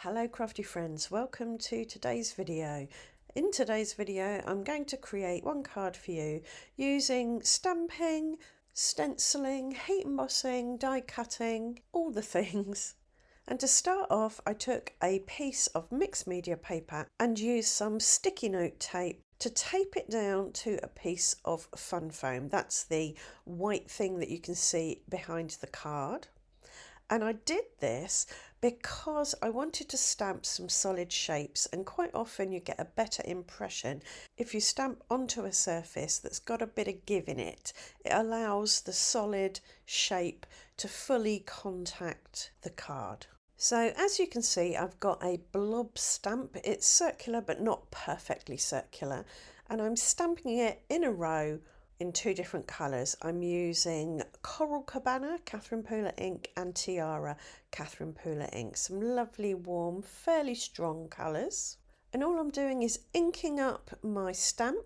Hello crafty friends, welcome to today's video. In today's video I'm going to create one card for you using stamping, stenciling, heat embossing, die cutting, all the things. And to start off I took a piece of mixed media paper and used some sticky note tape to tape it down to a piece of fun foam. That's the white thing that you can see behind the card. And I did this because I wanted to stamp some solid shapes, and quite often you get a better impression if you stamp onto a surface that's got a bit of give in it. It allows the solid shape to fully contact the card. So as you can see, I've got a blob stamp. It's circular but not perfectly circular, and I'm stamping it in a row in two different colours. I'm using Coral Cabana, Catherine Pooler ink, and Tiara, Catherine Pooler ink. Some lovely, warm, fairly strong colours. And all I'm doing is inking up my stamp,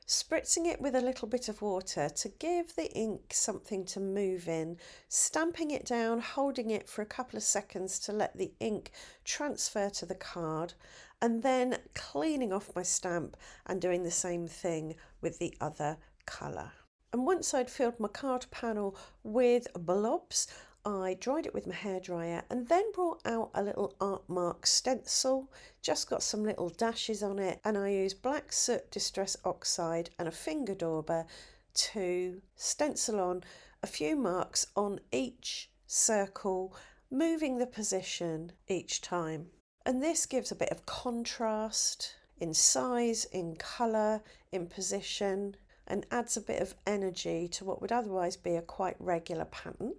spritzing it with a little bit of water to give the ink something to move in, stamping it down, holding it for a couple of seconds to let the ink transfer to the card, and then cleaning off my stamp and doing the same thing with the other colour. And once I'd filled my card panel with blobs, I dried it with my hairdryer and then brought out a little art mark stencil, just got some little dashes on it, and I used black soot distress oxide and a finger dauber to stencil on a few marks on each circle, moving the position each time. And this gives a bit of contrast in size, in colour, in position, and adds a bit of energy to what would otherwise be a quite regular pattern.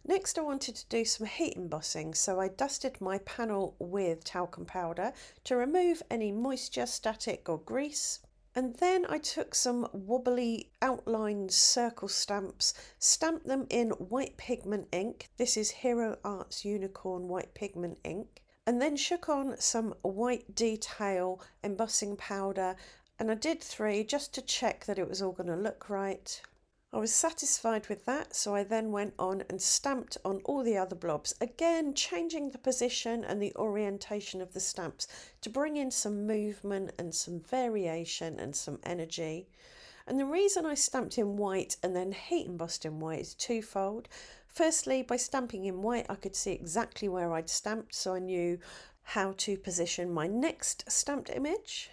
Next I wanted to do some heat embossing, so I dusted my panel with talcum powder to remove any moisture, static or grease. And then I took some wobbly outlined circle stamps, stamped them in white pigment ink. This is Hero Arts Unicorn white pigment ink. And then shook on some white detail embossing powder, and I did 3 just to check that it was all going to look right. I was satisfied with that, so I then went on and stamped on all the other blobs, again changing the position and the orientation of the stamps to bring in some movement and some variation and some energy. And the reason I stamped in white and then heat embossed in white is twofold. Firstly, by stamping in white I could see exactly where I'd stamped, so I knew how to position my next stamped image.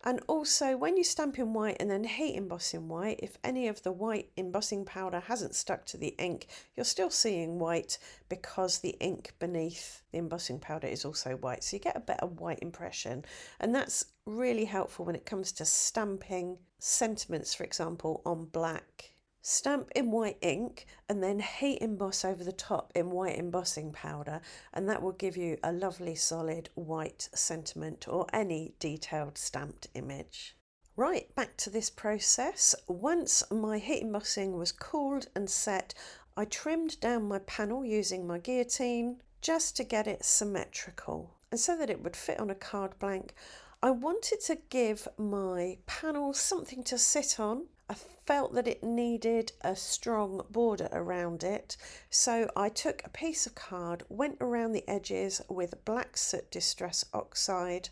And also, when you stamp in white and then heat emboss in white, if any of the white embossing powder hasn't stuck to the ink, you're still seeing white because the ink beneath the embossing powder is also white. So you get a better white impression. And that's really helpful when it comes to stamping sentiments, for example, on black. Stamp in white ink and then heat emboss over the top in white embossing powder, and that will give you a lovely solid white sentiment or any detailed stamped image. Right, back to this process. Once my heat embossing was cooled and set, I trimmed down my panel using my guillotine just to get it symmetrical and so that it would fit on a card blank. I wanted to give my panel something to sit on. I felt that it needed a strong border around it, so I took a piece of card, went around the edges with black soot distress oxide,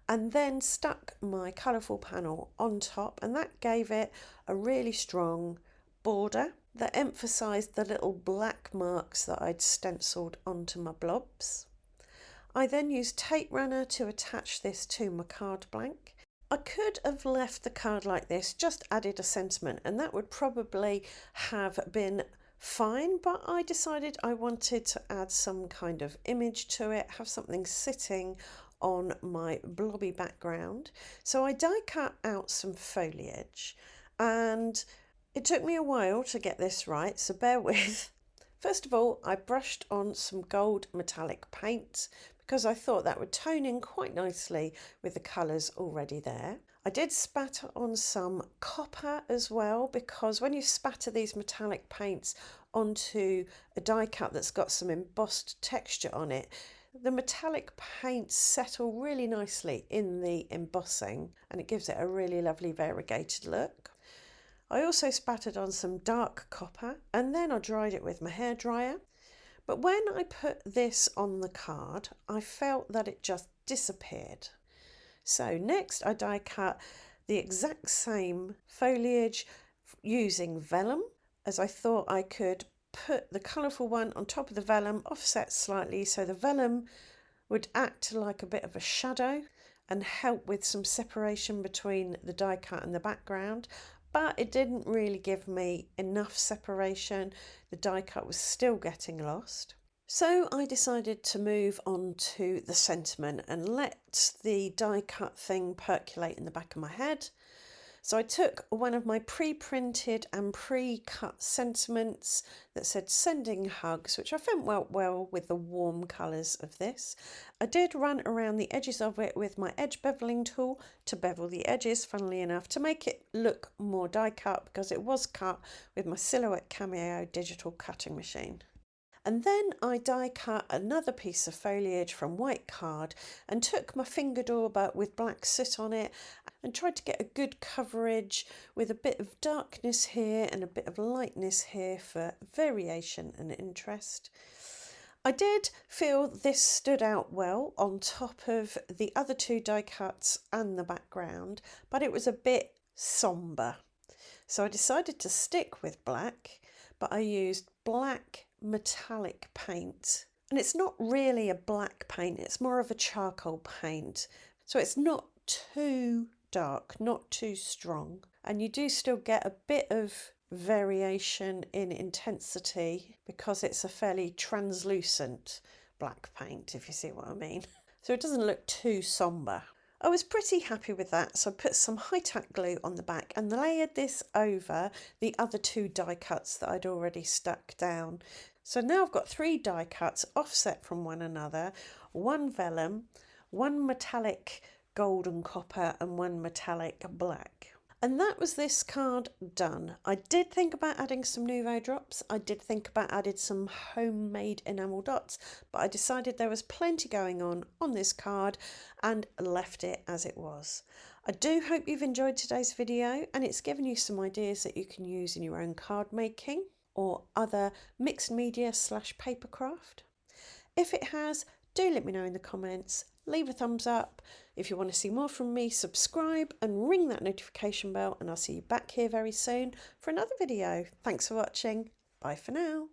and then stuck my colourful panel on top, and that gave it a really strong border that emphasised the little black marks that I'd stenciled onto my blobs. I then used tape runner to attach this to my card blank. I could have left the card like this, just added a sentiment, and that would probably have been fine, but I decided I wanted to add some kind of image to it, have something sitting on my blobby background. So I die cut out some foliage, and it took me a while to get this right, so bear with. First of all, I brushed on some gold metallic paint because I thought that would tone in quite nicely with the colours already there. I did spatter on some copper as well, because when you spatter these metallic paints onto a die cut that's got some embossed texture on it, the metallic paints settle really nicely in the embossing and it gives it a really lovely variegated look. I also spattered on some dark copper and then I dried it with my hairdryer. But when I put this on the card, I felt that it just disappeared. So next I die cut the exact same foliage using vellum, as I thought I could put the colourful one on top of the vellum, offset slightly so the vellum would act like a bit of a shadow and help with some separation between the die cut and the background. But it didn't really give me enough separation. The die cut was still getting lost. So I decided to move on to the sentiment and let the die cut thing percolate in the back of my head. So I took one of my pre-printed and pre-cut sentiments that said sending hugs, which I found went well with the warm colours of this. I did run around the edges of it with my edge beveling tool to bevel the edges, funnily enough, to make it look more die cut, because it was cut with my Silhouette Cameo digital cutting machine. And then I die cut another piece of foliage from white card and took my finger dauber with black soot on it and tried to get a good coverage with a bit of darkness here and a bit of lightness here for variation and interest. I did feel this stood out well on top of the other two die cuts and the background, but it was a bit sombre. So I decided to stick with black, but I used black metallic paint, and it's not really a black paint, it's more of a charcoal paint, so it's not too dark, not too strong, and you do still get a bit of variation in intensity because it's a fairly translucent black paint, if you see what I mean. So it doesn't look too sombre. I was pretty happy with that, so I put some high-tack glue on the back and layered this over the other two die cuts that I'd already stuck down. So now I've got 3 die cuts offset from one another, one vellum, one metallic golden copper and one metallic black. And that was this card done. I did think about adding some Nouveau drops. I did think about adding some homemade enamel dots, but I decided there was plenty going on this card and left it as it was. I do hope you've enjoyed today's video and it's given you some ideas that you can use in your own card making or other mixed media / paper craft. If it has, do let me know in the comments. Leave a thumbs up. If you want to see more from me, subscribe and ring that notification bell, and I'll see you back here very soon for another video. Thanks for watching. Bye for now.